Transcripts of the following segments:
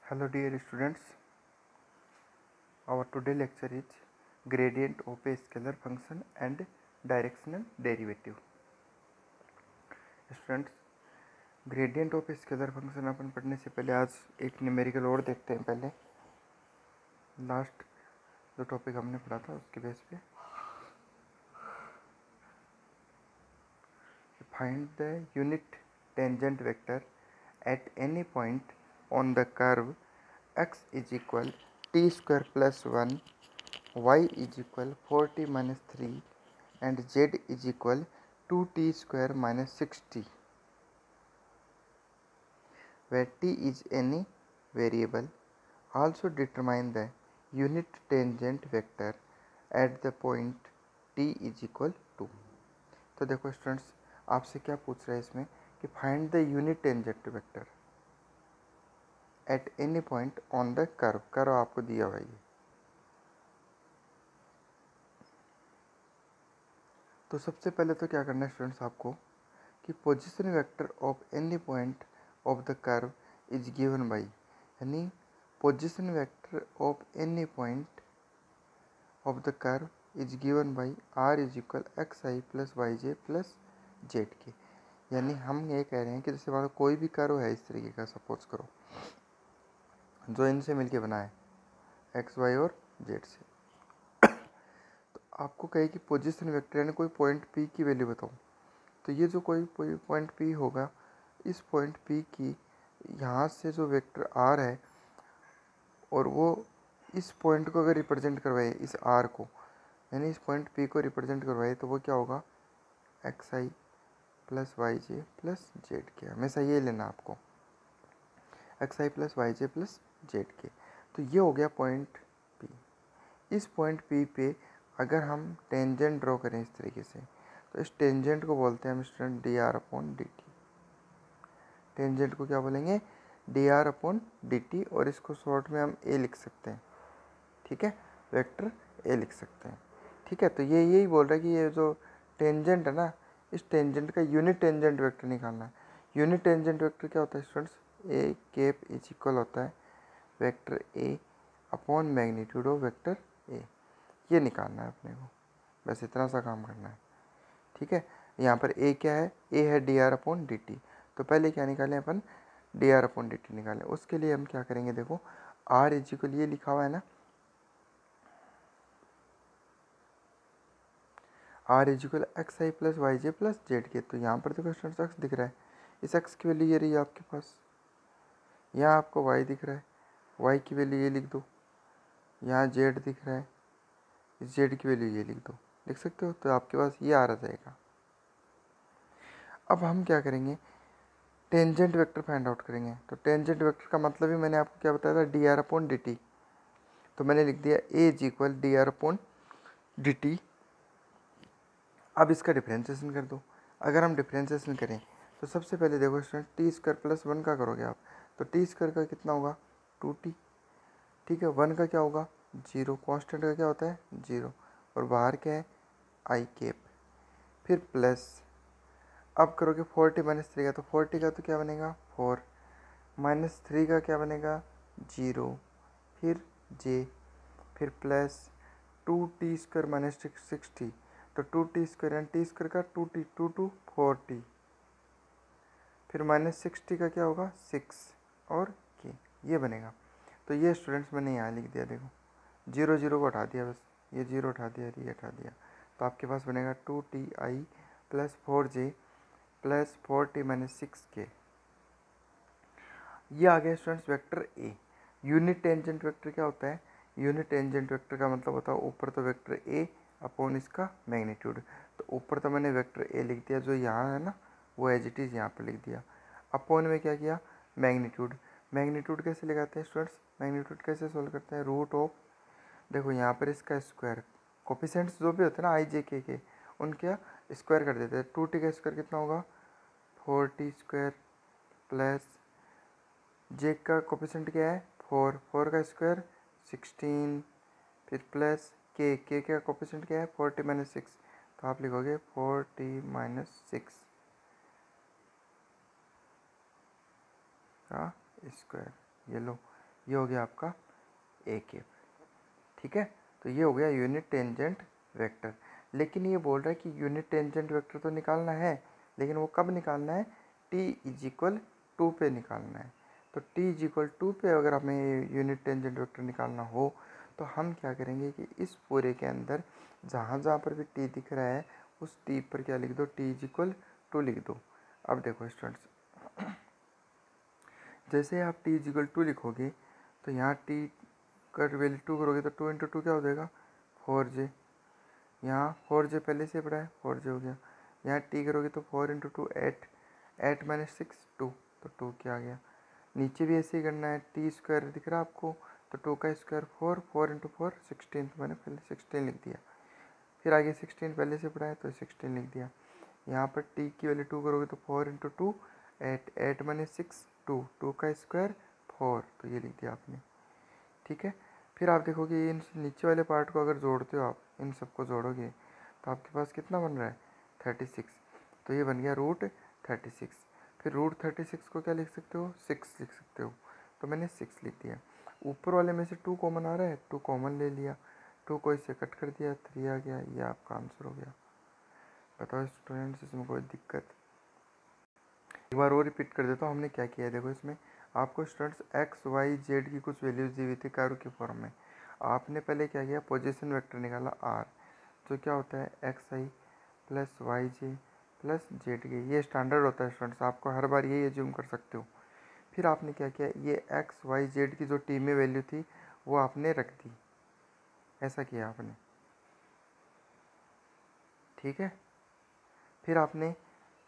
Hello dear students, our today lecture is gradient of a scalar function and directional derivative. Students, gradient of scalar function अपन पढ़ने से पहले आज एक numerical और देखते हैं। पहले लास्ट जो टॉपिक हमने पढ़ा था उसके बेस पे find the unit tangent vector at any point on the curve x is equal T square plus 1, y is equal 4t minus 3 and z is equal 2t square minus 6t, where t is any variable. Also determine the unit tangent vector at the point t is equal to. तो देखो students, आपसे क्या पूछ रहा है इसमें कि find the unit tangent vector at any point on the curve. Curve आपको दिया हुआ है। तो सबसे पहले तो क्या करना है स्टूडेंट्स आपको कि position vector of any point of the curve is given by, यानी position vector of any point of the curve is given by R is equal x I plus Y J plus Z K. यानी हम ये कह रहे हैं कि जैसे मान लो कोई भी कर्व है इस तरीके का, सपोज करो, जो इनसे मिलके बना है एक्स वाई और जेड से, तो आपको कहे कि पोजीशन वेक्टर यानी कोई पॉइंट पी की वैल्यू बताओ। तो ये जो कोई पॉइंट पी होगा, इस पॉइंट पी की यहाँ से जो वेक्टर आर है और वो इस पॉइंट को अगर रिप्रेजेंट करवाए, इस आर को यानी इस पॉइंट पी को रिप्रेजेंट करवाए, तो वो क्या होगा एक्स आई प्लस वाई जे प्लस जेड के। हमेशा ये लेना आपको, एक्स आई प्लस वाई जे प्लस जेड के। तो ये हो गया पॉइंट पी। इस पॉइंट पी पे अगर हम टेंजेंट ड्रॉ करें इस तरीके से, तो इस टेंजेंट को बोलते हैं हम student D R upon D T. Tangent को क्या बोलेंगे? D R upon D T, और इसको शॉर्ट में हम ए लिख सकते हैं। ठीक है, वेक्टर ए लिख सकते हैं। ठीक है, तो ये यही बोल रहा है कि ये जो टेंजेंट है ना, इस टेंजेंट का यूनिट टेंजेंट वेक्टर निकालना है। यूनिट टेंजेंट वेक्टर क्या होता है students? A cap is equal होता है vector A upon magnitude of vector A. ये निकालना है अपने को, बस इतना सा काम करना है। ठीक है, यहाँ पर ए क्या है? ए है D R upon D T. तो पहले क्या निकालें अपन? D R upon D T निकालें। उसके लिए हम क्या करेंगे, देखो आर इज इक्वल, ये लिखा हुआ है ना, r is equal x I plus Y J plus Z k. तो यहाँ पर देखो स्टूडेंट्स एक्स दिख रहा है, इस एक्स की वैल्यू ये रही है आपके पास। यहाँ आपको वाई दिख रहा है, वाई की वैल्यू ये लिख दो। यहाँ जेड दिख रहा है, इस जेड की वैल्यू ये लिख दो। लिख सकते हो? तो आपके पास ये आ जाएगा। अब हम क्या करेंगे, टेंजेंट वेक्टर फाइंड आउट करेंगे। तो टेंजेंट वेक्टर का मतलब ही मैंने आपको क्या बताया था? D R upon D T. तो मैंने लिख दिया A is equal D R upon D T. अब इसका डिफ्रेंसिएशन कर दो। अगर हम डिफ्रेंसिएशन करें तो सबसे पहले देखो स्टूडेंट, टी स्क्वायर प्लस 1 का करोगे आप, तो टी स्क्वायर का कितना होगा? 2t। ठीक है, 1 का क्या होगा? 0। कांस्टेंट का क्या होता है? 0। और बाहर क्या है? आई कैप। फिर प्लस, अब करोगे 40 माइनस 3 का, तो 40 का तो क्या बनेगा? 4 माइनस 3 का क्या बनेगा? 0। फिर जे, फिर प्लस 2t स्क्वायर माइनस 60। तो 2t स्क्वायर यानी टी स्क्वायर का 2t, 2 4t। फिर माइनस 60 का क्या होगा? 6 और के, ये बनेगा। तो ये स्टूडेंट्स मैंने यहाँ लिख दिया। देखो 0 0 को हटा दिया, बस ये 0 हटा दिया, ये हटा दिया। तो आपके पास बनेगा 2ti plus 4j plus 4t minus 6k। ये आ गया students vector A. Unit tangent vector क्या होता है? यूनिट टेंजेंट वेक्टर का मतलब होता है ऊपर तो वेक्टर ए अपॉन इसका मैग्नीट्यूड। तो ऊपर तो मैंने वेक्टर ए लिख दिया, जो यहाँ है ना वो एज इट इज़ यहाँ पर लिख दिया। अपॉन में क्या किया? मैग्नीट्यूड। मैग्नीट्यूड कैसे लगाते हैं स्टूडेंट्स? मैग्नीट्यूड कैसे सोल्व करते हैं? रूट ऑफ, देखो यहाँ पर इसका स्क्वायर, कोफिशिएंट्स जो भी होते हैं ना आई जे के, उनका स्क्वायर कर देते हैं। 2t का स्क्वायर कितना होगा? 4t स्क्वायर प्लस जे का कोफिशिएंट क्या है? 4, 4 का स्क्वायर 16, फिर प्लस के का कोफिशिएंट क्या है? 40 माइनस 6। तो आप लिखोगे 40 माइनस 6 का स्क्वायर। ये लो, ये हो गया आपका ए कैप। ठीक है, तो ये हो गया यूनिट टेंजेंट वेक्टर। लेकिन ये बोल रहा है कि यूनिट टेंजेंट वेक्टर तो निकालना है, लेकिन वो कब निकालना है, t इज इक्वल 2 पे निकालना है। तो t इज इक्वल 2 पे अगर हमें यूनिट टेंजेंट वेक्टर निकालना हो तो हम क्या करेंगे कि इस पूरे के अंदर जहाँ जहाँ पर भी t दिख रहा है उस t पर क्या लिख दो, t इज इक्वल 2 लिख दो। अब देखो स्टूडेंट्स, जैसे आप t इज इक्वल 2 लिखोगे तो यहाँ t का वैल्यू 2 करोगे तो 2 इंटू 2 क्या हो जाएगा, 4j। यहाँ 4j पहले से पड़ा है, 4j हो गया। यहाँ t करोगे तो 4 इंटू 2 8, 8 माइनस 6 2, तो 2 क्या आ गया। नीचे भी ऐसे ही करना है, टी स्क्वायर दिख रहा है आपको, तो 2 का स्क्वायर 4, 4 इंटू 4 16, तो मैंने पहले 16 लिख दिया। फिर आगे 16 पहले से पड़ा है तो 16 लिख दिया। यहाँ पर t की वैल्यू 2 करोगे तो 4 इंटू 2 8, 8 माइनस 6 2, 2 का स्क्वायर 4, तो ये लिख दिया आपने। ठीक है, फिर आप देखोगे इन नीचे वाले पार्ट को अगर जोड़ते हो, आप इन सबको जोड़ोगे तो आपके पास कितना बन रहा है, 36। तो ये बन गया रूट 36। फिर रूट 36 को क्या लिख सकते हो, 6 लिख सकते हो, तो मैंने 6 लिख दिया। ऊपर वाले में से 2 कॉमन आ रहा है, 2 कॉमन ले लिया, 2 को इससे कट कर दिया, 3 आ गया। ये आपका आंसर हो गया। बताओ स्टूडेंट्स, इसमें कोई दिक्कत। एक बार और रिपीट कर देता हूँ हमने क्या किया है। देखो इसमें आपको स्टूडेंट्स एक्स वाई जेड की कुछ वैल्यूज दी हुई थी कर्व की फॉर्म में। आपने पहले क्या किया, पोजीशन वेक्टर निकाला आर, जो क्या होता है एक्स आई प्लस वाई जे प्लस जेड के। ये स्टैंडर्ड होता है स्टूडेंट्स, आपको हर बार यही एज्यूम कर सकते हो। फिर आपने क्या किया, ये एक्स वाई जेड की जो टी में वैल्यू थी वो आपने रख दी, ऐसा किया आपने। ठीक है, फिर आपने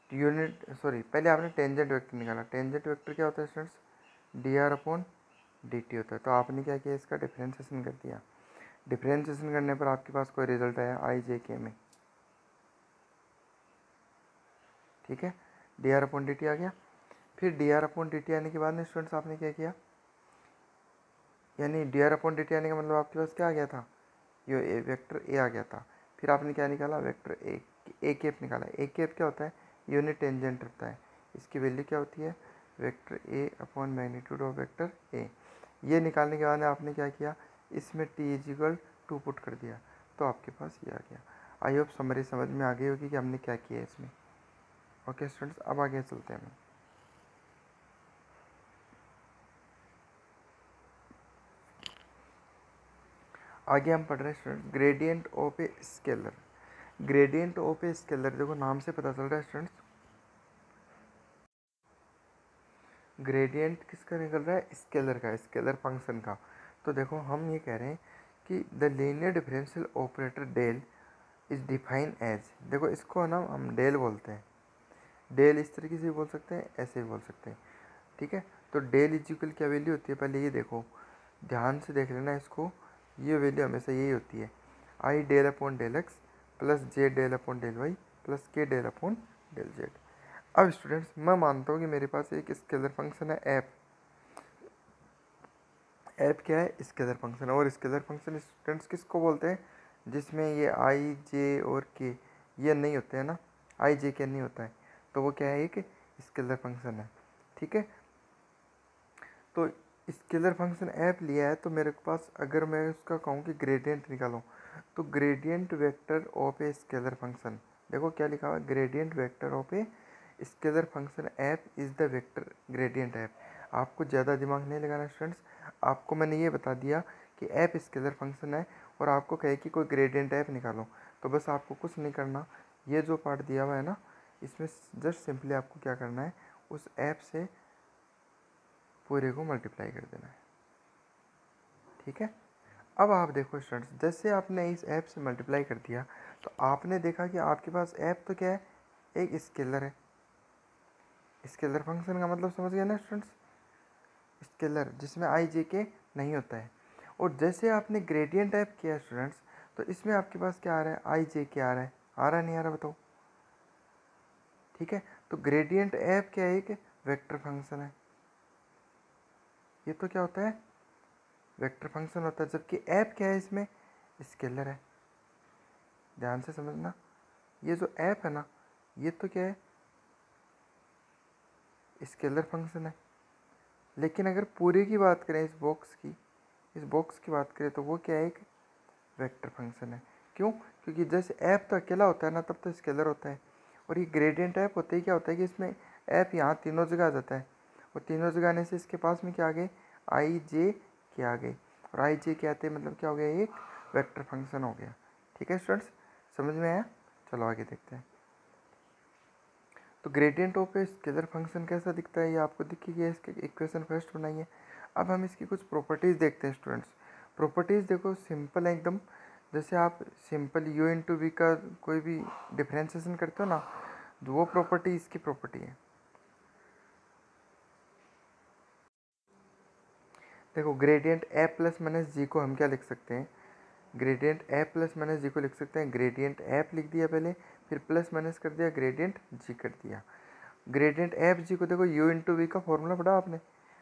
पहले आपने टेंजेंट वेक्टर निकाला। टेंजेंट वेक्टर क्या होता है students, D R upon D T होता है। तो आपने क्या किया, इसका डिफ्रेंशिएशन कर दिया। डिफ्रेंशिएशन करने पर आपके पास कोई रिजल्ट आया आई जे के में। ठीक है, D R upon D T आ गया। फिर D R upon D T आने के बाद में स्टूडेंट्स आपने क्या किया, यानी D R upon D T आने का मतलब आपके पास क्या आ गया था, ये वेक्टर ए आ गया था। फिर आपने क्या निकाला, वेक्टर ए कैप निकाला। ए कैप क्या होता है, यूनिट टेंजेंट होता है। इसकी वैल्यू क्या होती है, vector A upon magnitude of vector A. ये निकालने के बाद आपने क्या किया, इसमें टी इज इक्वल 2 पुट कर दिया, तो आपके पास ये आ गया। आई होप समरी समझ में आ गई होगी कि हमने क्या किया है इसमें। ओके स्टूडेंट्स, अब आगे चलते हैं हम। आगे हम पढ़ रहे हैं student gradient of a scalar. Gradient of a scalar, देखो नाम से पता चल रहा है स्टूडेंट्स, ग्रेडियंट किसका निकल रहा है, स्केलर का, स्केलर फंक्शन का। तो देखो हम ये कह रहे हैं कि the linear differential operator del is define as, देखो इसको ना हम डेल बोलते हैं। डेल इस तरीके से भी बोल सकते हैं, ऐसे भी बोल सकते हैं। ठीक है, तो डेल इजिकल क्या वैल्यू होती है, पहले ये देखो, ध्यान से देख लेना इसको। ये वैल्यू हमेशा यही होती है, I del upon del X plus J del upon del Y plus K del upon del Z. अब स्टूडेंट्स मैं मानता हूँ कि मेरे पास एक स्केलर फंक्शन है एफ। एफ क्या है, स्केलर फंक्शन। और स्केलर फंक्शन स्टूडेंट्स किसको बोलते हैं, जिसमें ये आई जे और के ये नहीं होते हैं ना, आई जे के नहीं होता है, तो वो क्या है, एक स्केलर फंक्शन है। ठीक है, तो स्केलर फंक्शन एफ लिया है, तो मेरे पास अगर मैं उसका कहूँ कि ग्रेडियंट निकालूँ, तो gradient vector of a scalar function, देखो क्या लिखा हुआ है, gradient vector of a scalar function F is the vector gradient F. आपको ज़्यादा दिमाग नहीं लगाना स्टूडेंट्स, आपको मैंने ये बता दिया कि एफ स्केलर फंक्शन है और आपको कहे कि कोई ग्रेडियंट एफ निकालो, तो बस आपको कुछ नहीं करना, ये जो पार्ट दिया हुआ है ना, इसमें जस्ट सिंपली आपको क्या करना है, उस एफ से पूरे को मल्टीप्लाई कर देना है। ठीक है, अब आप देखो स्टूडेंट्स, जैसे आपने इस ऐप से मल्टीप्लाई कर दिया तो आपने देखा कि आपके पास ऐप तो क्या है, एक स्केलर है। स्केलर फंक्शन का मतलब समझ गए ना स्टूडेंट्स, स्केलर जिसमें आई जे के नहीं होता है। और जैसे आपने ग्रेडियंट ऐप किया स्टूडेंट्स, तो इसमें आपके पास क्या आ रहा है, आई जे के आ रहा है, आ रहा नहीं आ रहा बताओ। ठीक है, तो ग्रेडियंट ऐप क्या है, एक वेक्टर फंक्शन है। ये तो क्या होता है, वेक्टर फंक्शन होता है, जबकि ऐप क्या है, इसमें स्केलर है। ध्यान से समझना, ये जो ऐप है ना, ये तो क्या है, स्केलर फंक्शन है। लेकिन अगर पूरे की बात करें इस बॉक्स की बात करें तो वो क्या है, एक वेक्टर फंक्शन है। क्यों? क्योंकि जैसे ऐप तो अकेला होता है ना, तब तो स्केलर होता है। और ये ग्रेडियंट ऐप होते ही क्या होता है कि इसमें ऐप यहाँ तीनों जगह आ जाता है, और तीनों जगह आने से इसके पास में क्या आ गए, आई जे के आ गए, और आई जे के आते मतलब क्या हो गया, एक वेक्टर फंक्शन हो गया। ठीक है स्टूडेंट्स, समझ में आया? चलो आगे देखते हैं। तो gradient of a scalar function कैसा दिखता है, ये आपको दिख गया। इसके इक्वेशन फर्स्ट बनाइए। अब हम इसकी कुछ प्रॉपर्टीज़ देखते हैं स्टूडेंट्स। प्रॉपर्टीज़ देखो सिंपल है एकदम। जैसे आप सिंपल u इंटू वी का कोई भी डिफ्रेंसिएशन करते हो ना, तो वो प्रॉपर्टी इसकी प्रॉपर्टी है। देखो ग्रेडियंट ए प्लस माइनस जी को हम क्या लिख सकते हैं, ग्रेडियंट ए प्लस माइनस जी को लिख सकते हैं, ग्रेडियंट एफ लिख दिया पहले, फिर प्लस माइनस कर दिया, ग्रेडियंट जी कर दिया। ग्रेडियंट एफ जी को देखो u इंटू वी का फॉर्मूला पढ़ा आपने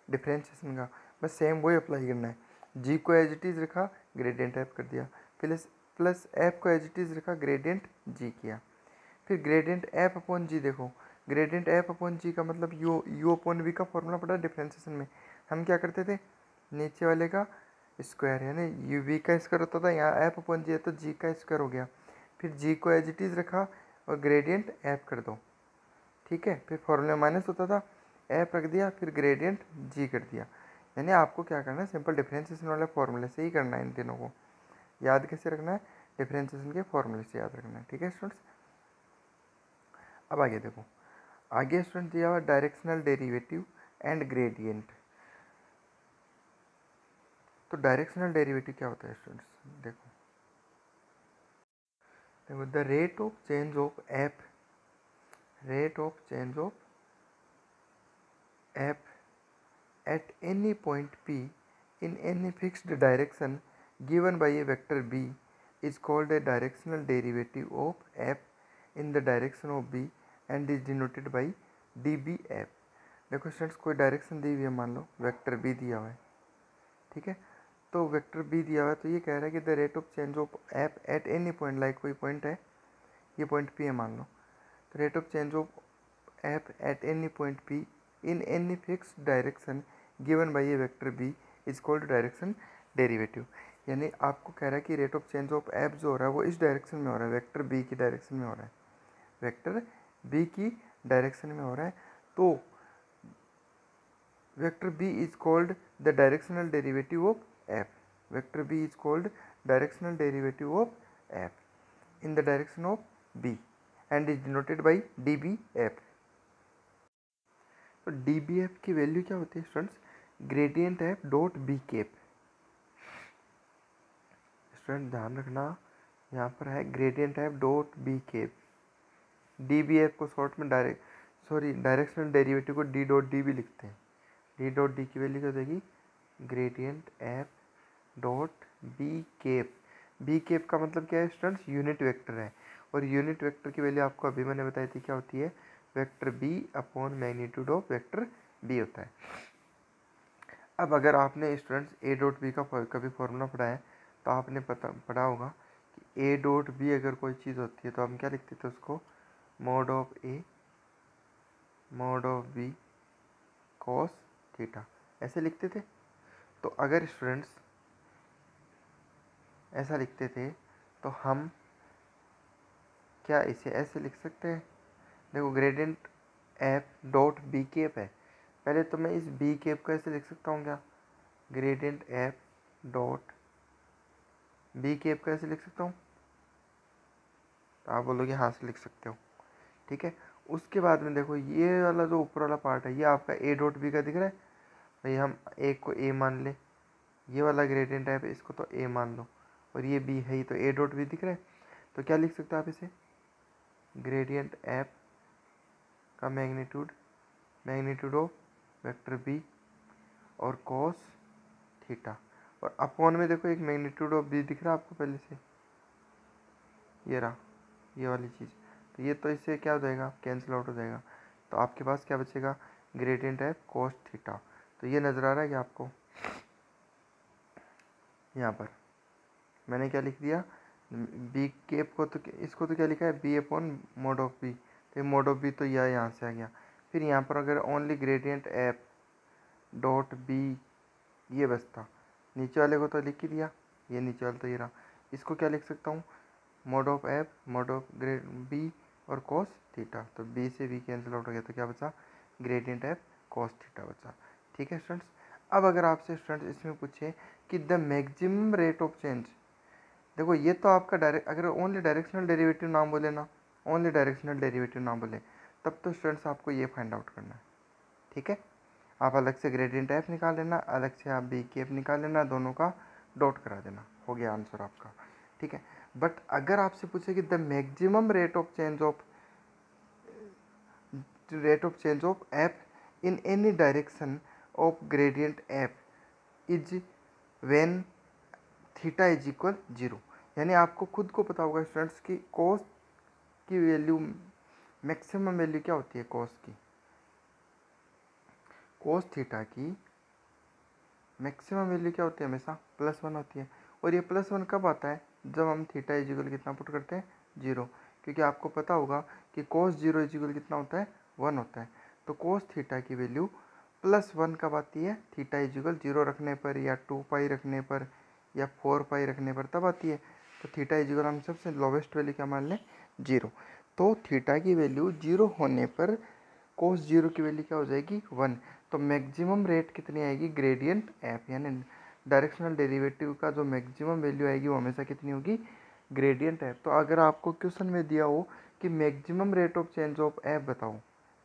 डिफ्रेंशिएशन का, बस सेम वही अप्लाई करना है। जी को एज इट इज़ रखा, ग्रेडियंट एफ कर दिया, प्लस प्लस एफ को एज इट इज़ रखा, ग्रेडियंट जी किया। फिर ग्रेडियंट एफ अपॉन जी देखो, ग्रेडियंट एफ अपॉन जी का मतलब यू अपॉन वी का फॉर्मूला पड़ा डिफ्रेंशिएशन में। हम क्या करते थे, नीचे वाले का स्क्वायर, यानी यू वी का स्क्वायर होता था, यहाँ एफ अपॉन जी है तो जी का स्क्वायर हो गया। फिर जी को एज इट इज़ रखा और ग्रेडियंट एफ कर दो। ठीक है, फिर फॉर्मूला माइनस होता था, एफ रख दिया, फिर ग्रेडियंट जी कर दिया। यानी आपको क्या करना है, सिंपल डिफरेंशिएशन वाले फॉर्मूले से ही करना है। इन तीनों को याद कैसे रखना है, डिफरेंशिएशन के फॉर्मूले से याद रखना है। ठीक है स्टूडेंट्स, अब आगे देखो। आगे स्टूडेंट दिया हुआ डायरेक्शनल डेरिवेटिव एंड ग्रेडियंट। तो डायरेक्शनल डेरिवेटिव क्या होता है स्टूडेंट्स, देखो देखो the rate of change of F, rate of change of F at any point P in any fixed direction given by a vector B is called a directional derivative of f in the direction of B and is denoted by dbf। देखो students, कोई direction दी हुई है, मान लो vector B दिया हुआ है। ठीक है, तो वेक्टर B दिया हुआ है, तो ये कह रहा है कि the rate of change of f at any point, like कोई पॉइंट है, ये पॉइंट P है मान लो, तो rate of change of f at any point P in any fixed direction given by a vector B is called direction derivative. यानी आपको कह रहा है कि rate of change of f जो हो रहा है वो इस डायरेक्शन में हो रहा है, वेक्टर B की डायरेक्शन में हो रहा है, वेक्टर B की डायरेक्शन में हो रहा है। तो vector B is called the directional derivative of f, vector B is called directional derivative of f in the direction of B and is denoted by dbf। तो डी बी एफ की value क्या होती है students, gradient f dot b cap. Student ध्यान रखना, यहाँ पर है gradient f dot b cap. D b f को शॉर्ट में डायरेक्शनल डेरिवेटिव को डी डॉट डी भी लिखते हैं। डी डॉट डी की वैल्यू क्या देगी, gradient f dot b cap. B cap का मतलब क्या है स्टूडेंट्स, यूनिट वेक्टर है, और यूनिट वेक्टर की वैल्यू आपको अभी मैंने बताई थी क्या होती है, vector b upon magnitude of vector b होता है। अब अगर आपने स्टूडेंट्स ए डॉट बी का कभी फॉर्मूला पढ़ा है तो आपने पढ़ा होगा कि ए डॉट बी अगर कोई चीज़ होती है तो हम क्या लिखते थे उसको, mod of a mod of b cos theta, ऐसे लिखते थे। तो अगर स्टूडेंट्स ऐसा लिखते थे तो हम क्या इसे ऐसे लिख सकते हैं, देखो gradient f dot b cap है, पहले तो मैं इस बी केप को ऐसे लिख सकता हूँ क्या, gradient f dot b cap को ऐसे लिख सकता हूँ, तो आप बोलोगे हाँ से लिख सकते हो। ठीक है, उसके बाद में देखो ये वाला जो ऊपर वाला पार्ट है ये आपका ए डॉट बी का दिख रहा है, भाई हम ए को ए मान ले, ये वाला ग्रेडियंट है इसको तो ए मान लो, और ये बी है ही तो ए डॉट बी दिख रहा है, तो क्या लिख सकते हो आप इसे, ग्रेडियंट एफ का मैग्नीट्यूड ऑफ वेक्टर बी और कॉस थीटा, और अपॉन में देखो एक मैग्नीट्यूड ऑफ बी दिख रहा है आपको पहले से, ये रहा ये वाली चीज़, तो ये तो इससे क्या हो जाएगा, कैंसिल आउट हो जाएगा, तो आपके पास क्या बचेगा, ग्रेडियंट है कॉस थीटा। तो ये नज़र आ रहा है कि आपको यहाँ पर मैंने क्या लिख दिया, बी केप को तो इसको तो क्या लिखा है, b upon mod of b, तो मोड ऑफ बी तो यह यहाँ से आ गया। फिर यहाँ पर अगर only gradient f dot b, ये बस था। नीचे वाले को तो लिख ही दिया, ये नीचे वाला तो ये रहा। इसको क्या लिख सकता हूँ, mod of f mod of grad b और कॉस थीटा। तो बी से बी कैंसिल आउट हो गया, तो क्या बचा, ग्रेडियंट एफ कॉस थीटा बचा। ठीक है स्टूडेंट्स। अब अगर आपसे स्टूडेंट्स इसमें पूछे कि the maximum rate of change, देखो ये तो आपका डायरेक्ट, अगर ओनली डायरेक्शनल डेरिवेटिव नाम बोले ना, ओनली डायरेक्शनल डेरिवेटिव नाम बोले, तब तो स्टूडेंट्स आपको ये फाइंड आउट करना है। ठीक है, आप अलग से ग्रेडियंट एफ निकाल लेना, अलग से आप बी की एफ निकाल लेना, दोनों का डॉट करा देना, हो गया आंसर आपका। ठीक है, बट अगर आपसे पूछे कि the maximum rate of change of F in any direction of gradient F is when theta is equal 0, यानी आपको खुद को पता होगा स्टूडेंट्स की कॉस की वैल्यू, मैक्सिमम वैल्यू क्या होती है कॉस की, कॉस थीटा की मैक्सिमम वैल्यू क्या होती है, हमेशा +1 होती है। और ये +1 कब आता है, जब हम थीटा इज इक्वल कितना पुट करते हैं, 0, क्योंकि आपको पता होगा कि cos 0 इज इक्वल कितना होता है, 1 होता है। तो cos थीटा की वैल्यू +1 कब आती है, थीटा इज इक्वल 0 रखने पर, या 2π रखने पर, या 4π रखने पर तब आती है। तो थीटा इज इक्वल हम सबसे लोवेस्ट वैल्यू क्या मान लें, 0। तो थीटा की वैल्यू 0 होने पर cos 0 की वैल्यू क्या हो जाएगी, 1। तो मैक्सिमम रेट कितनी आएगी, ग्रेडियंट एफ, यानी डायरेक्शनल डेरिवेटिव का जो मैक्सिमम वैल्यू आएगी वो हमेशा कितनी होगी, ग्रेडियंट एफ। तो अगर आपको क्वेश्चन में दिया हो कि maximum rate of change of F बताओ,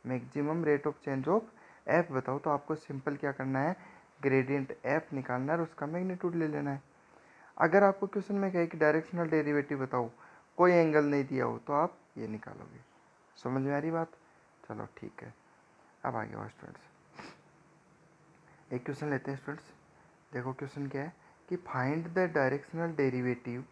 maximum rate of change of F बताओ, तो आपको सिंपल क्या करना है, ग्रेडियंट एफ निकालना है और उसका मैग्नीट्यूड ले लेना है। अगर आपको क्वेश्चन में कहे कि डायरेक्शनल डेरिवेटिव बताओ, कोई एंगल नहीं दिया हो, तो आप ये निकालोगे। समझ में आ रही बात, चलो ठीक है। अब आगे बढ़ो स्टूडेंट्स, एक क्वेश्चन लेते हैं स्टूडेंट्स। देखो क्वेश्चन क्या है कि find the directional derivative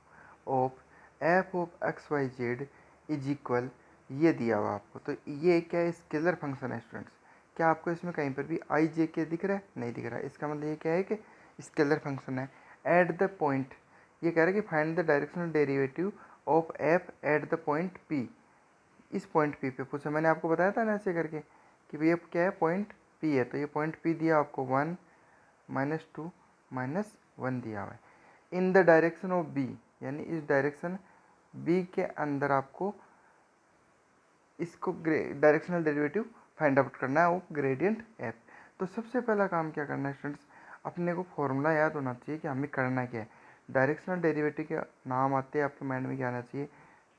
of f of x y z is equal, ये दिया हुआ आपको। तो ये क्या है, स्केलर फंक्शन है स्टूडेंट्स। क्या आपको इसमें कहीं पर भी आई जे के दिख रहा है, नहीं दिख रहा है, इसका मतलब ये क्या है कि स्केलर फंक्शन है। एट द पॉइंट, ये कह रहा है कि find the directional derivative of F at the point P. इस पॉइंट पी पे पूछा, मैंने आपको बताया था ना ऐसे करके कि भैया क्या है, पॉइंट पी है। तो ये पॉइंट पी दिया आपको 1 -2 -1 दिया हुआ है। In the direction of b, यानी इस डायरेक्शन बी के अंदर आपको इसको डायरेक्शनल डेरिवेटिव फाइंड आउट करना है ऑफ ग्रेडियंट एफ। तो सबसे पहला काम क्या करना है स्टूडेंट्स, अपने को फॉर्मूला याद होना चाहिए कि हमें करना क्या है। डायरेक्शनल डेरिवेटिव के नाम आते हैं आपके माइंड में, क्या आना चाहिए,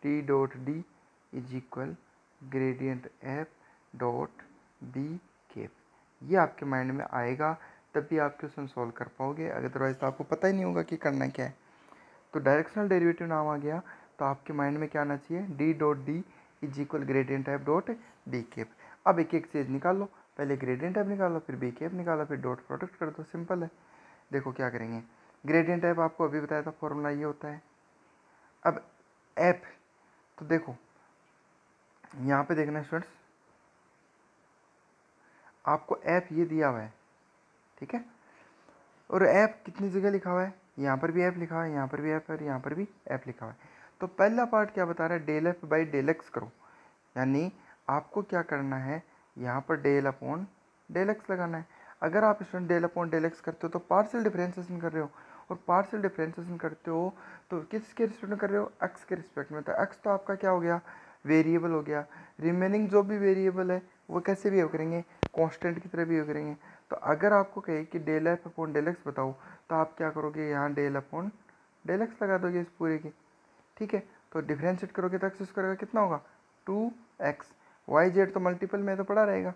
t dot d is equal gradient f dot b cap. ये आपके माइंड में आएगा तभी आप क्वेश्चन सॉल्व कर पाओगे, अदरवाइज तो आपको पता ही नहीं होगा कि करना क्या है। तो डायरेक्शनल डेरिवेटिव नाम आ गया, तो आपके माइंड में क्या आना चाहिए, d dot d is equal gradient f dot b cap. अब एक एक चीज़ निकाल लो, पहले ग्रेडियंट एफ निकालो, फिर बी केप निकालो, फिर डॉट प्रोडक्ट कर दो, सिंपल है। देखो क्या करेंगे, ग्रेडियंट एफ आपको अभी बताया था फॉर्मूला ये होता है। अब एफ, तो देखो यहाँ पे देखना स्टूडेंट्स, आपको एफ ये दिया हुआ है, ठीक है, और एफ कितनी जगह लिखा हुआ है, यहाँ पर भी एफ लिखा हुआ है, यहाँ पर भी एफ है, यहाँ पर भी एफ लिखा हुआ है। तो पहला पार्ट क्या बता रहा है, del f by del x करो, यानी आपको क्या करना है, यहाँ पर डेल अपॉन डेल एक्स लगाना है। अगर आप student del upon del x करते हो तो पार्शियल डिफरेंशिएशन कर रहे हो, और पार्शियल डिफरेंशिएशन करते हो तो किसके रिस्पेक्ट में कर रहे हो, एक्स के रिस्पेक्ट में। तो एक्स तो आपका क्या हो गया, वेरिएबल हो गया। रिमेनिंग जो भी वेरिएबल है वो कैसे भी करेंगे, कांस्टेंट की तरह भी करेंगे। तो अगर आपको कहे कि del f upon del x बताओ, तो आप क्या करोगे, यहाँ डेल अपॉन डेल एक्स लगा दोगे इस पूरे की, ठीक है। तो डिफ्रेंशिएट करोगे तो एक्स स्क्वायर का कितना होगा, 2x, वाई जेड तो मल्टीपल में तो पड़ा रहेगा,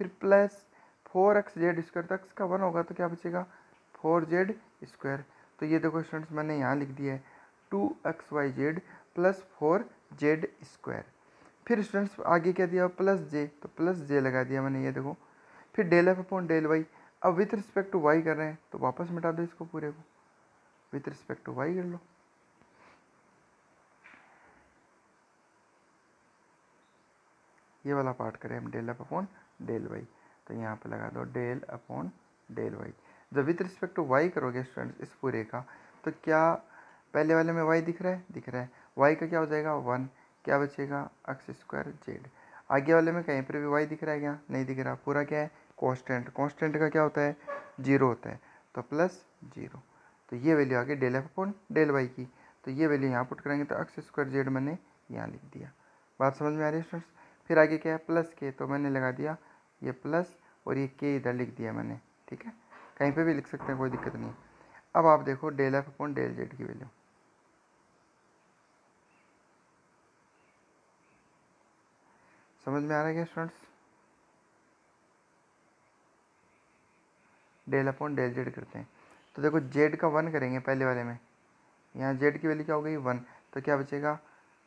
फिर प्लस 4x जेड स्क्वायर, तो x का 1 होगा तो क्या बचेगा, 4z स्क्वायर। तो ये देखो स्टूडेंट्स मैंने यहाँ लिख दिया है 2xyz प्लस 4z स्क्वायर। फिर स्टूडेंट्स आगे क्या दिया, प्लस जे, तो प्लस जे लगा दिया मैंने, ये देखो। फिर del f upon del y, अब विथ रिस्पेक्ट टू वाई कर रहे हैं तो वापस मिटा दो इसको पूरे को, विथ रिस्पेक्ट टू वाई कर लो। ये वाला पार्ट करें हम, del f upon del y, तो यहाँ पे लगा दो डेल अपॉन डेल वाई। जब विथ रिस्पेक्ट टू वाई करोगे स्टूडेंट्स इस पूरे का, तो क्या पहले वाले में वाई दिख रहा है, दिख रहा है, वाई का क्या हो जाएगा 1, क्या बचेगा एक्स स्क्वायर जेड। आगे वाले में कहीं पर भी वाई दिख रहा है क्या, नहीं दिख रहा, पूरा क्या है कांस्टेंट का क्या होता है, 0 होता है, तो प्लस 0। तो ये वैल्यू आ गई del f upon del y की। तो ये वैल्यू यहाँ पुट करेंगे तो एक्स स्क्वायर जेड मैंने यहाँ लिख दिया। बात समझ में आ रही है स्टूडेंट्स। फिर आगे क्या है, प्लस के, तो मैंने लगा दिया ये प्लस और ये के इधर लिख दिया मैंने, ठीक है, कहीं पे भी लिख सकते हैं, कोई दिक्कत नहीं। अब आप देखो del f upon del z की वैल्यू, समझ में आ रहा है क्या students. Del upon del z करते हैं, तो देखो जेड का 1 करेंगे पहले वाले में, यहाँ जेड की वैल्यू क्या हो गई 1, तो क्या बचेगा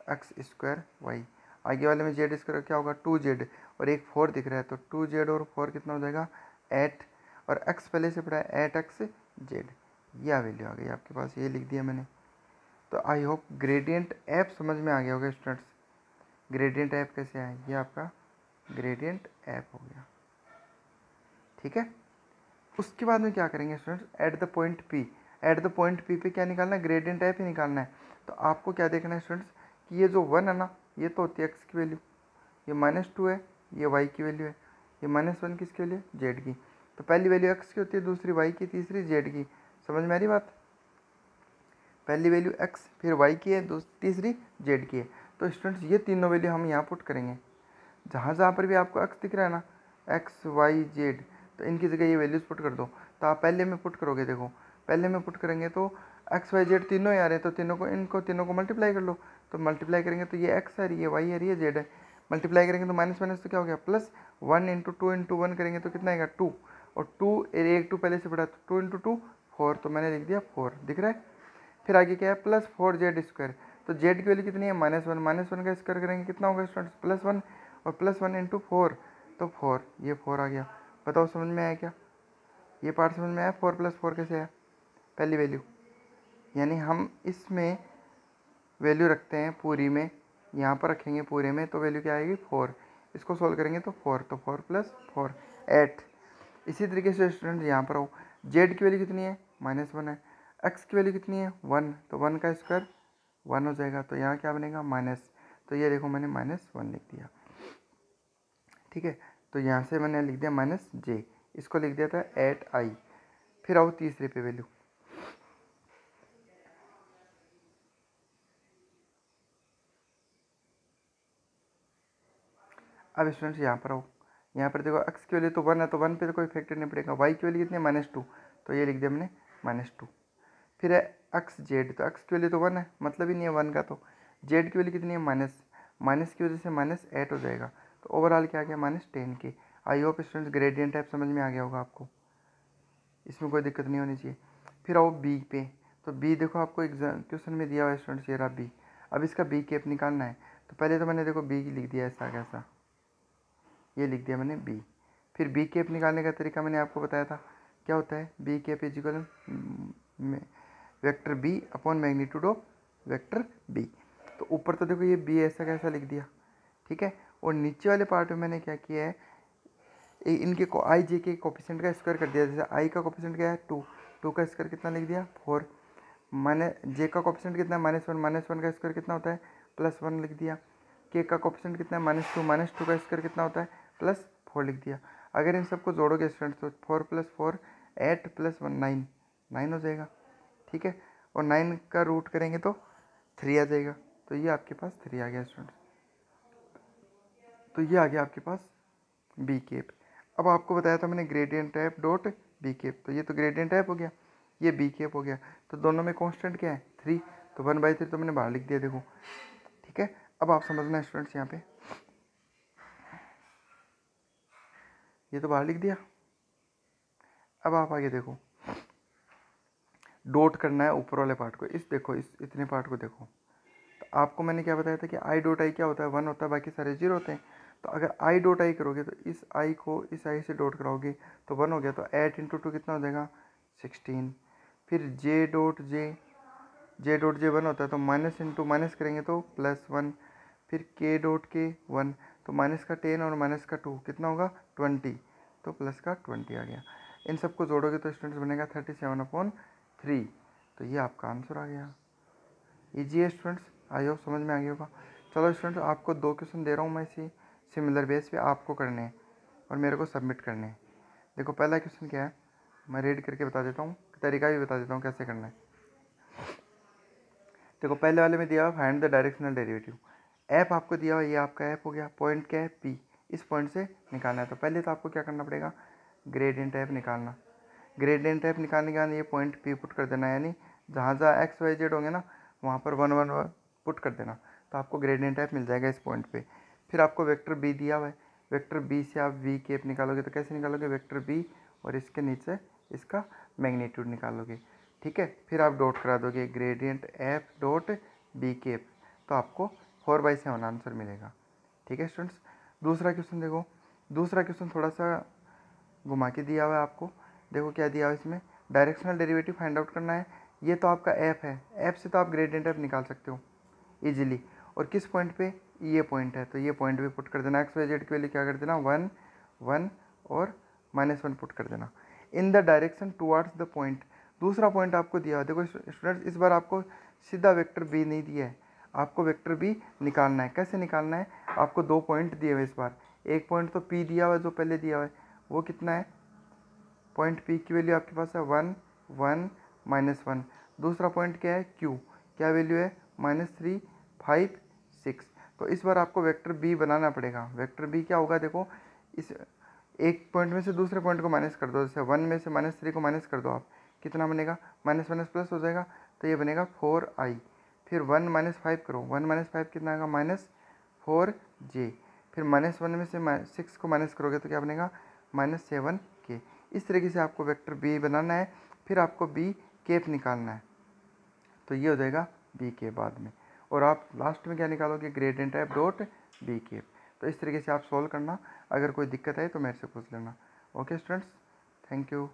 एक्स स्क्वायर वाई। आगे वाले में जेड स्क्वायर क्या होगा 2z, और एक 4 दिख रहा है, तो 2z और 4 कितना हो जाएगा 8, और x पहले से पड़ा है 8x जेड। यह वैल्यू आ गई आपके पास, ये लिख दिया मैंने। तो आई होप ग्रेडियंट ऐप समझ में आ गया होगा स्टूडेंट्स। ग्रेडियंट ऐप कैसे आए, ये आपका ग्रेडियंट ऐप हो गया, ठीक है। उसके बाद में क्या करेंगे students, at the point P, at the point P पे क्या निकालना है, ग्रेडियंट ऐप ही निकालना है। तो आपको क्या देखना है स्टूडेंट्स कि ये जो 1 है ना, ये तो होती है एक्स की वैल्यू, ये -2 है, ये वाई की वैल्यू है, ये -1 किसकी वैल्यू है, जेड की। तो पहली वैल्यू एक्स की होती है, दूसरी वाई की, तीसरी जेड की। समझ में आ रही बात, पहली वैल्यू एक्स, फिर वाई की है, तीसरी जेड की है। तो स्टूडेंट्स ये तीनों वैल्यू हम यहाँ पुट करेंगे, जहाँ जहाँ पर भी आपको एक्स दिख रहा है ना, एक्स वाई जेड, तो इनकी जगह ये वैल्यूज़ पुट कर दो। तो आप पहले में पुट करोगे, देखो पहले में पुट करेंगे तो एक्स वाई जेड तीनों ही आ रहे हैं, तो तीनों को मल्टीप्लाई कर लो। तो मल्टीप्लाई करेंगे तो ये एक्स है, ये वाई है, ये जेड है। मल्टीप्लाई करेंगे तो माइनस माइनस तो क्या हो गया प्लस, 1 इंटू 2 इंटू 1 करेंगे तो कितना आएगा 2, और 2 एक 2 पहले से पड़ा, तो 2 इंटू 2 4, तो मैंने लिख दिया 4, दिख रहा है। फिर आगे क्या है प्लस 4z स्क्वायर, तो जेड की वैल्यू कितनी है -1 का स्क्वायर करेंगे कितना होगा स्टूडेंट्स +1, और +1 इंटू 4, तो 4, ये 4 आ गया। बताओ समझ में आया क्या, ये पार्ट समझ में आया, 4 + 4 कैसे आया, पहली वैल्यू, यानी हम इसमें वैल्यू रखते हैं पूरी में, यहाँ पर रखेंगे पूरे में, तो वैल्यू क्या आएगी 4, इसको सोल्व करेंगे तो 4, तो 4 + 4 8। इसी तरीके से स्टूडेंट यहाँ पर आओ, जेड की वैल्यू कितनी है -1 है, एक्स की वैल्यू कितनी है 1, तो 1 का स्क्वायर 1 हो जाएगा, तो यहाँ क्या बनेगा माइनस, तो ये देखो मैंने -1 लिख दिया, ठीक है। तो यहाँ से मैंने लिख दिया -j, इसको लिख दिया था 8i। फिर आओ तीसरे पे वैल्यू, अब स्टूडेंट्स यहाँ पर आओ, यहाँ पर देखो एक्स की वैल्यू तो 1 है, तो 1 पे तो कोई इफेक्ट नहीं पड़ेगा। वाई की वैल्यू कितनी है -2, तो ये लिख दिया मैंने -2। फिर है एक्स जेड, तो एक्स की वैल्यू तो 1 है, मतलब ही नहीं है 1 का, तो जेड की वैल्यू कितनी है माइनस की वजह से -8 हो जाएगा, तो ओवरऑल क्या आ गया -10 के। I hope students gradient type समझ में आ गया होगा आपको, इसमें कोई दिक्कत नहीं होनी चाहिए। फिर आओ बी पे, तो बी देखो आपको एग्जाम क्वेश्चन में दिया हुआ है स्टूडेंट्स, ये रहा बी। अब इसका बी कैप निकालना है, तो पहले तो मैंने देखो बी लिख दिया ऐसा कैसा, ये लिख दिया मैंने बी। फिर बी कैप निकालने का तरीका मैंने आपको बताया था, क्या होता है b cap is equal vector b upon magnitude of vector b. तो ऊपर तो देखो ये बी ऐसा कैसा लिख दिया, ठीक है, और नीचे वाले पार्ट में मैंने क्या किया है, इनके को आई जे के कोफिशिएंट का स्क्वायर कर दिया। जैसे आई का कोफिशिएंट क्या है 2, 2 का स्क्वायर कितना लिख दिया 4, मैंने जे का कोफिशिएंट कितना है -1 का स्क्वायर कितना होता है +1 लिख दिया। के का कोफिशिएंट कितना है -2 का स्क्वायर कितना होता है +4 लिख दिया। अगर इन सबको जोड़ोगे स्टूडेंट्स तो 4 + 4 8 + 1 9, 9 हो जाएगा, ठीक है, और 9 का रूट करेंगे तो 3 आ जाएगा, तो ये आपके पास 3 आ गया स्टूडेंट्स। तो ये आ गया आपके पास बी केप। अब आपको बताया था मैंने gradient f dot b cap, तो ये तो ग्रेडियंट टैप हो गया, ये बी केप हो गया। तो दोनों में कांस्टेंट क्या है 3, तो 1/3 तो मैंने बाहर लिख दिया देखो, ठीक है। अब आप समझना स्टूडेंट्स, यहाँ पे ये तो बाहर लिख दिया। अब आप आगे देखो, डॉट करना है ऊपर वाले पार्ट को, इस देखो इस इतने पार्ट को देखो। तो आपको मैंने क्या बताया था कि आई डॉट आई क्या होता है 1 होता है, बाकी सारे 0 होते हैं। तो अगर आई डॉट आई करोगे तो इस आई को इस आई से डॉट कराओगे तो 1 हो गया, तो 8 इंटू 2 कितना हो जाएगा 16। फिर जे डॉट जे 1 होता है, तो माइनस इंटू माइनस करेंगे तो +1। फिर के डॉट के 1, तो माइनस का 10 और माइनस का 2 कितना होगा 20, तो प्लस का 20 आ गया। इन सबको जोड़ोगे तो स्टूडेंट्स बनेगा 37/3, तो ये आपका आंसर आ गया। ईजी है स्टूडेंट्स, आई होप समझ में आ गया होगा। चलो स्टूडेंट्स, आपको 2 क्वेश्चन दे रहा हूँ मैं, इसी सिमिलर बेस पे आपको करने हैं और मेरे को सबमिट करने हैं। देखो पहला क्वेश्चन क्या है, मैं रीड करके बता देता हूँ, तरीका भी बता देता हूँ कैसे करना है। देखो पहले वाले में दिया हुआ find the directional derivative, app आपको दिया हुआ, ये आपका ऐप हो गया, पॉइंट क्या है पी, इस पॉइंट से निकालना है। तो पहले तो आपको क्या करना पड़ेगा, ग्रेडियंट ऐप निकालना। ग्रेडियंट ऐप निकालने के बाद ये पॉइंट पी पुट कर देना, यानी जहाँ जहाँ एक्स वाई जेड होंगे ना वहाँ पर 1 1 1 पुट कर देना, तो आपको ग्रेडियंट ऐप मिल जाएगा इस पॉइंट पे। फिर आपको वेक्टर बी दिया हुआ है, वेक्टर बी से आप वी कैप निकालोगे, तो कैसे निकालोगे, वेक्टर बी और इसके नीचे इसका मैग्नीट्यूड निकालोगे, ठीक है। फिर आप डॉट करा दोगे gradient f dot b cap, तो आपको 4/7 आंसर मिलेगा, ठीक है स्टूडेंट्स। दूसरा क्वेश्चन देखो, दूसरा क्वेश्चन थोड़ा सा घुमा के दिया हुआ है आपको। देखो क्या दिया हुआ है इसमें, डायरेक्शनल डेरिवेटिव फाइंड आउट करना है। ये तो आपका ऐप है, ऐप से तो आप ग्रेडियंट ऐप निकाल सकते हो इजीली, और किस पॉइंट पे, ये पॉइंट है, तो ये पॉइंट पे पुट कर देना, एक्स वाई जेड की वैल्यू क्या कर देना 1 1 और -1 पुट कर देना इन the direction towards the point. दूसरा पॉइंट आपको दिया है, देखो स्टूडेंट्स इस बार आपको सीधा वेक्टर बी नहीं दिया है, आपको वेक्टर बी निकालना है। कैसे निकालना है, आपको 2 पॉइंट दिए हुए इस बार, एक पॉइंट तो पी दिया हुआ है जो पहले दिया हुआ है, वो कितना है, पॉइंट पी की वैल्यू आपके पास है 1 1 -1। दूसरा पॉइंट क्या है क्यू, क्या वैल्यू है -3 5 6। तो इस बार आपको वेक्टर बी बनाना पड़ेगा। वेक्टर बी क्या होगा, देखो इस एक पॉइंट में से दूसरे पॉइंट को माइनस कर दो, जैसे 1 में से -3 को माइनस कर दो आप, कितना बनेगा, -1 प्लस हो जाएगा, तो ये बनेगा 4i। फिर 1 -5 करो, 1 -5 कितना आएगा, -4j। फिर -1 में से 6 को माइनस करोगे तो क्या बनेगा, -7k। इस तरीके से आपको वेक्टर बी बनाना है, फिर आपको बी कैप निकालना है, तो ये हो जाएगा बी के बाद में, और आप लास्ट में क्या निकालोगे, gradient f dot b cap. तो इस तरीके से आप सॉल्व करना, अगर कोई दिक्कत है तो मेरे से पूछ लेना। Okay students, thank you.